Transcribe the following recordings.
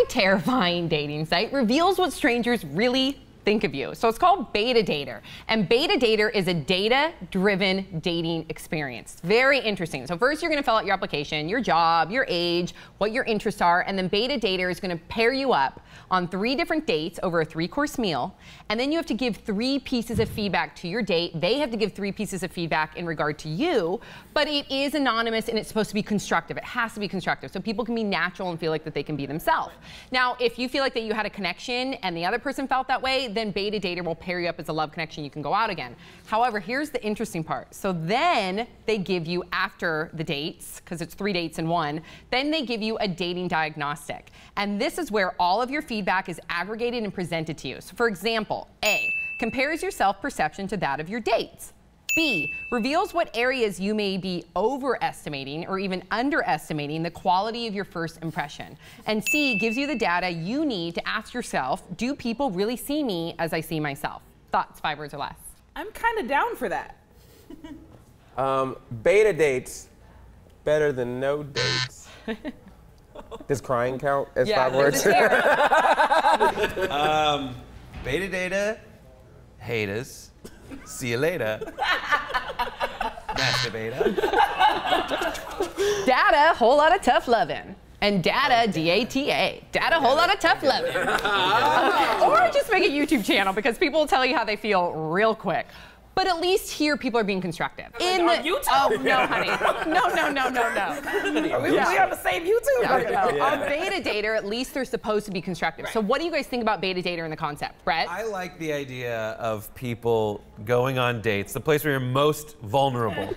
terrifying dating site reveals what strangers really think of you. So it's called Beta Dater. And Beta Dater is a data-driven dating experience. Very interesting. So first you're going to fill out your application, your job, your age, what your interests are, and then Beta Dater is going to pair you up on 3 different dates over a 3-course meal. And then you have to give 3 pieces of feedback to your date. They have to give 3 pieces of feedback in regard to you, but it is anonymous and it's supposed to be constructive. It has to be constructive. So people can be natural and feel like that they can be themselves. Now, if you feel like that you had a connection and the other person felt that way, then Beta Dater will pair you up as a love connection. You can go out again. However, here's the interesting part. So then they give you, after the dates, because it's 3 dates in 1, then they give you a dating diagnostic. And this is where all of your feedback is aggregated and presented to you. So for example, A, compares your self-perception to that of your dates. B, reveals what areas you may be overestimating or even underestimating the quality of your first impression. And C, gives you the data you need to ask yourself, do people really see me as I see myself? Thoughts, 5 words or less. I'm kind of down for that. Beta dates, better than no dates. Does crying count as 5 words? Beta data, haters. See you later. Masturbator. Data, whole lot of tough loving. And data, D-A-T-A. Data, whole lot of tough loving. Or just make a YouTube channel because people will tell you how they feel real quick. But at least here, people are being constructive. On YouTube? Oh, no, honey. No. We on the same YouTube? No. On Beta Dater, at least they're supposed to be constructive. Right. So what do you guys think about Beta Dater and the concept? Brett? I like the idea of people going on dates, the place where you're most vulnerable.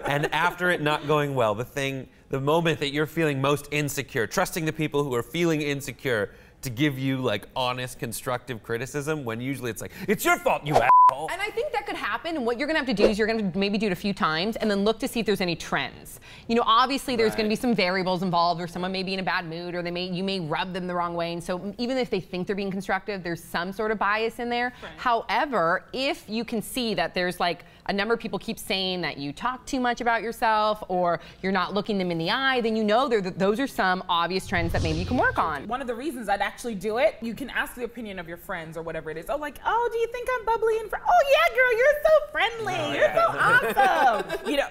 And after it not going well, the moment that you're feeling most insecure, trusting the people who are feeling insecure to give you like honest, constructive criticism, when usually it's like, it's your fault, you asshole. And I think that could happen, and what you're gonna have to do is you're gonna maybe do it a few times and then look to see if there's any trends. You know, obviously there's gonna be some variables involved, or someone may be in a bad mood, or you may rub them the wrong way, and so even if they think they're being constructive, there's some sort of bias in there. Right. However, if you can see that there's like a number of people keep saying that you talk too much about yourself, or you're not looking them in the eye, then you know those are some obvious trends that maybe you can work on. One of the reasons I'd actually do it, you can ask the opinion of your friends or whatever it is. Oh, like, oh, do you think I'm bubbly and oh yeah, girl, you're so friendly. You're so awesome. You know,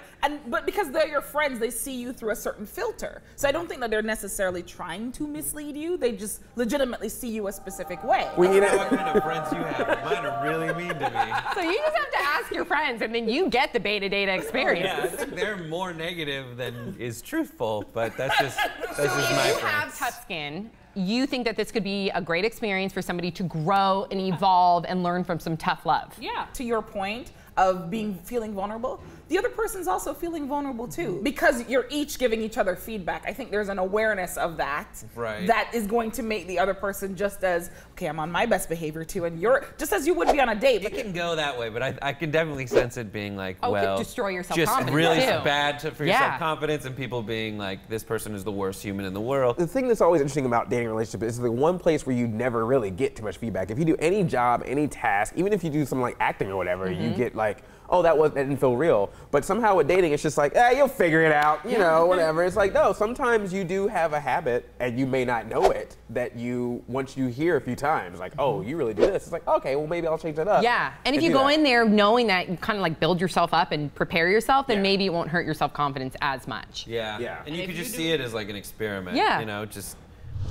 but because they're your friends, they see you through a certain filter. So I don't think that they're necessarily trying to mislead you. They just legitimately see you a specific way. We need what kind of friends you have. Mine are really mean to me. So you just have to ask your friends, and then you get the Beta Dater experience. Yeah, I think they're more negative than is truthful, but that's just my friends. So if you have tough skin, you think that this could be a great experience for somebody to grow and evolve and learn from some tough love. Yeah. To your point of feeling vulnerable, the other person's also feeling vulnerable too. Because you're each giving each other feedback. I think there's an awareness of that. Right. That is going to make the other person just as, okay, I'm on my best behavior too, and you're just as you would be on a date. It can go that way, but I can definitely sense it being like, it well, could destroy your self-confidence just really too. bad for your self-confidence, and people being like, this person is the worst human in the world. The thing that's always interesting about dating relationships is the one place where you never really get too much feedback. If you do any job, any task, even if you do something like acting or whatever, you get like, oh, that didn't feel real. But somehow with dating, it's just like, you'll figure it out, you know, whatever. It's like, no, sometimes you do have a habit, and you may not know it, that once you hear a few times, like, oh, you really do this. It's like, okay, well, maybe I'll change that up. Yeah, and if you go in there knowing that you kind of like build yourself up and prepare yourself, then maybe it won't hurt your self-confidence as much. Yeah. And you could just see it as like an experiment. Yeah. You know, just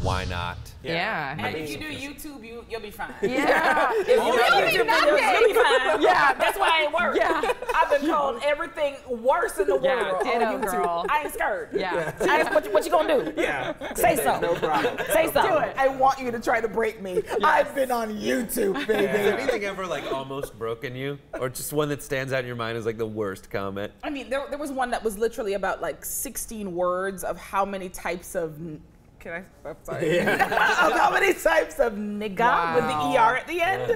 why not? Yeah. And if you do YouTube, you'll be fine. Yeah. If you do YouTube videos, you'll be fine. Yeah, that's why it works. Yeah. I've been called everything worse in the world on YouTube. Girl. I ain't scared. Yeah. What you gonna do? Yeah. Say something. No problem. Say something. Do it. I want you to try to break me. Yes. I've been on YouTube, baby. Has anything ever like almost broken you? Or just one that stands out in your mind as like the worst comment? I mean, there was one that was literally about like 16 words of how many types of I'm sorry. Of how many types of nigga with the ER at the end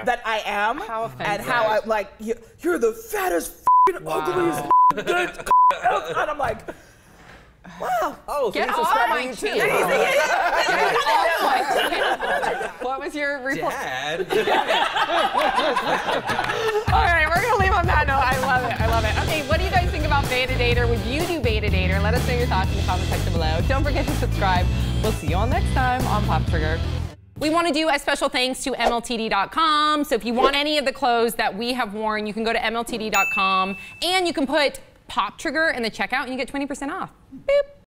that I am. How offensive. And how I like, you're the fattest, ugliest, and I'm like, wow. Oh, so Get you off subscribe my to YouTube. chin. What was your reply? Dad. All right, we're gonna leave on that note. I love it. Okay, what do you guys think about Beta Dater? Would you do Beta Dater? Let us know your thoughts in the comment section below. Don't forget to subscribe. We'll see you all next time on Pop Trigger. We want to do a special thanks to MLTD.com. So if you want any of the clothes that we have worn, you can go to MLTD.com and you can put Pop Trigger in the checkout and you get 20% off. Boop.